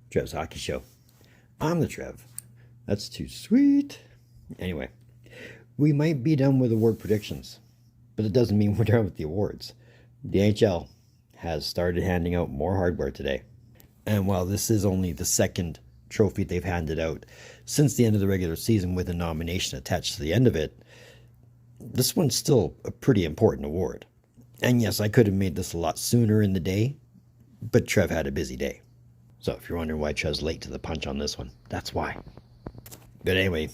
Trev's Hockey Show. I'm the Trev. That's too sweet. Anyway, we might be done with award predictions, but it doesn't mean we're done with the awards. The NHL has started handing out more hardware today. And while this is only the second trophy they've handed out since the end of the regular season with a nomination attached to the end of it, this one's still a pretty important award. And yes, I could have made this a lot sooner in the day, but Trev had a busy day. So if you're wondering why Trev's late to the punch on this one, that's why. But anyway,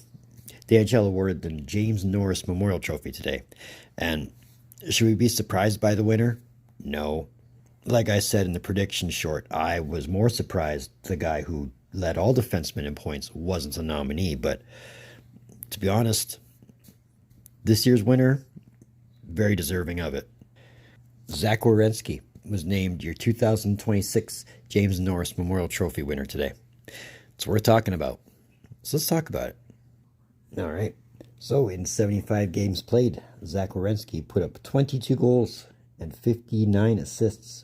the NHL awarded the James Norris Memorial Trophy today. And should we be surprised by the winner? No. Like I said in the prediction short, I was more surprised the guy who led all defensemen in points wasn't a nominee. But to be honest, this year's winner, very deserving of it. Zach Werenski was named your 2026 James Norris Memorial Trophy winner today. It's worth talking about. So let's talk about it. All right. So in 75 games played, Zach Werenski put up 22 goals and 59 assists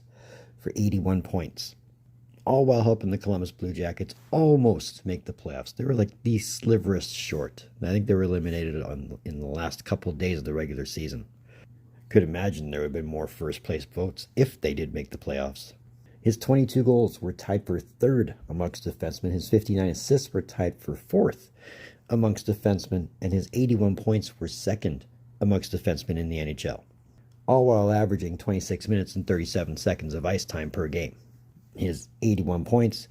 for 81 points, all while helping the Columbus Blue Jackets almost make the playoffs. They were like the sliverest short. I think they were eliminated in the last couple of days of the regular season. Could imagine there would have been more first-place votes if they did make the playoffs. His 22 goals were tied for third amongst defensemen. His 59 assists were tied for fourth amongst defensemen, and his 81 points were second amongst defensemen in the NHL, all while averaging 26 minutes and 37 seconds of ice time per game. His 81 points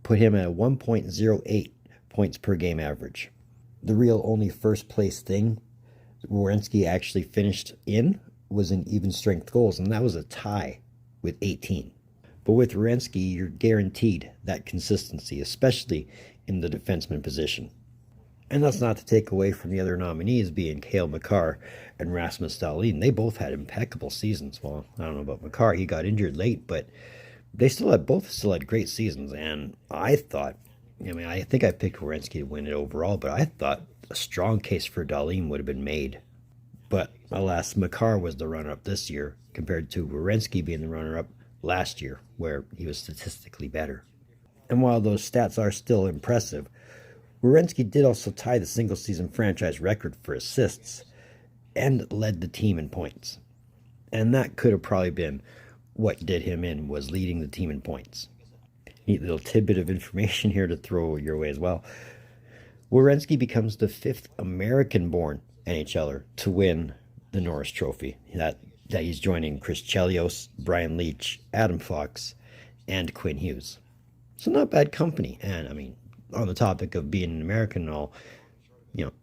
put him at a 1.08 points per game average. The real only first-place thing Werenski actually finished in was in even strength goals, and that was a tie with 18. But with Werenski, you're guaranteed that consistency, especially in the defenseman position. And that's not to take away from the other nominees being Cale Makar and Rasmus Dahlin. They both had impeccable seasons. Well, I don't know about Makar, he got injured late, but they both still had great seasons. And I think I picked Werenski to win it overall, but I thought a strong case for Dahlin would have been made. But alas, Makar was the runner-up this year compared to Werenski being the runner-up last year, where he was statistically better. And while those stats are still impressive, Werenski did also tie the single-season franchise record for assists and led the team in points. And that could have probably been what did him in, was leading the team in points. Neat little tidbit of information here to throw your way as well. Werenski becomes the fifth American-born NHLer to win the Norris Trophy. That he's joining Chris Chelios, Brian Leetch, Adam Fox, and Quinn Hughes. So not bad company. And I mean, on the topic of being an American and all,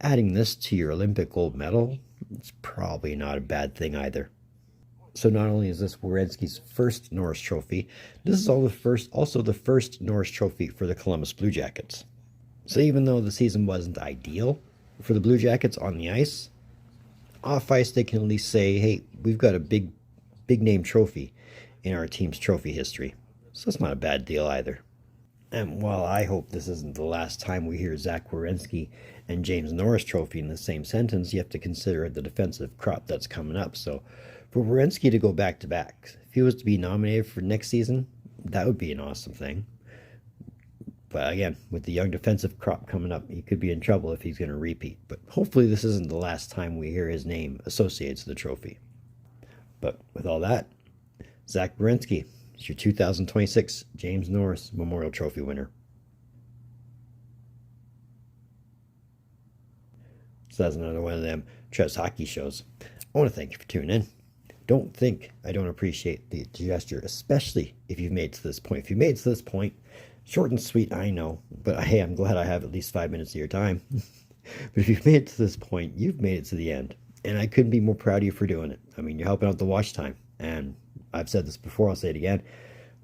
adding this to your Olympic gold medal, it's probably not a bad thing either. So not only is this Werenski's first Norris Trophy, this is also the first Norris Trophy for the Columbus Blue Jackets. So even though the season wasn't ideal for the Blue Jackets on the ice, off ice they can at least say, hey, we've got a big name trophy in our team's trophy history. So that's not a bad deal either. And while I hope this isn't the last time we hear Zach Werenski and James Norris Trophy in the same sentence, you have to consider the defensive crop that's coming up. So for Werenski to go back-to-back, if he was to be nominated for next season, that would be an awesome thing. But again, with the young defensive crop coming up, he could be in trouble if he's going to repeat. But hopefully this isn't the last time we hear his name associated to the trophy. But with all that, Zach Werenski is your 2026 James Norris Memorial Trophy winner. So that's another one of them Trev's Hockey shows. I want to thank you for tuning in. Don't think I don't appreciate the gesture, especially if you've made it to this point. If you've made it to this point, short and sweet, I know, but hey, I'm glad I have at least 5 minutes of your time. But if you've made it to this point, you've made it to the end. And I couldn't be more proud of you for doing it. I mean, you're helping out the watch time. And I've said this before, I'll say it again.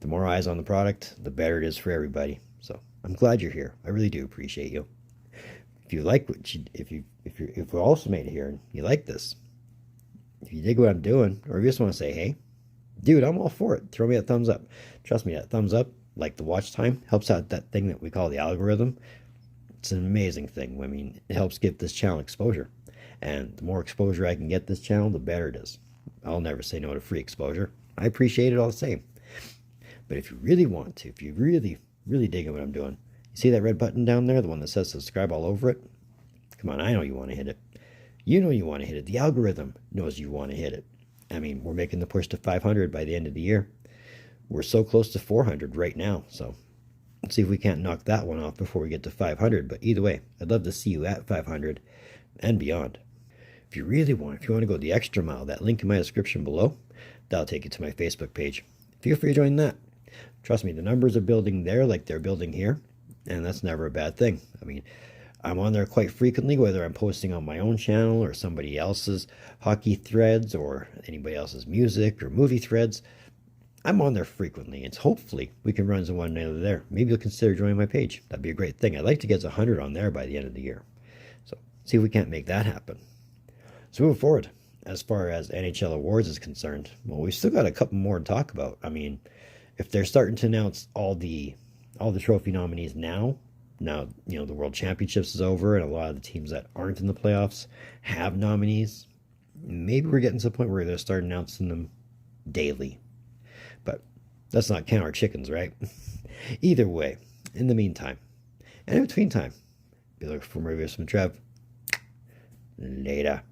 The more eyes on the product, the better it is for everybody. So I'm glad you're here. I really do appreciate you. If you like if you also made it here and you like this, if you dig what I'm doing, or if you just want to say, hey, dude, I'm all for it, throw me a thumbs up. Trust me, that thumbs up, like the watch time, helps out that thing that we call the algorithm. It's an amazing thing. I mean, it helps give this channel exposure. And the more exposure I can get this channel, the better it is. I'll never say no to free exposure. I appreciate it all the same. But if you really want to, if you really really digging what I'm doing. You see that red button down there, the one that says subscribe all over it? Come on, I know you want to hit it. You know you want to hit it. The algorithm knows you want to hit it. I mean, we're making the push to 500 by the end of the year. We're so close to 400 right now, so let's see if we can't knock that one off before we get to 500. But either way, I'd love to see you at 500 and beyond. If you want to go the extra mile, that link in my description below, that'll take you to my Facebook page. Feel free to join that. Trust me, the numbers are building there like they're building here, and that's never a bad thing. I mean, I'm on there quite frequently, whether I'm posting on my own channel or somebody else's hockey threads or anybody else's music or movie threads. I'm on there frequently. It's hopefully we can run into one another there. Maybe you'll consider joining my page. That'd be a great thing. I'd like to get to 100 on there by the end of the year. So see if we can't make that happen. So moving forward, as far as NHL awards is concerned, well, we've still got a couple more to talk about. I mean, if they're starting to announce all the trophy nominees now, you know, the World Championships is over and a lot of the teams that aren't in the playoffs have nominees, maybe we're getting to the point where they'll start announcing them daily. But let's not count our chickens, right? Either way, in the meantime, and in between time, be looking for more videos from Trev. Later.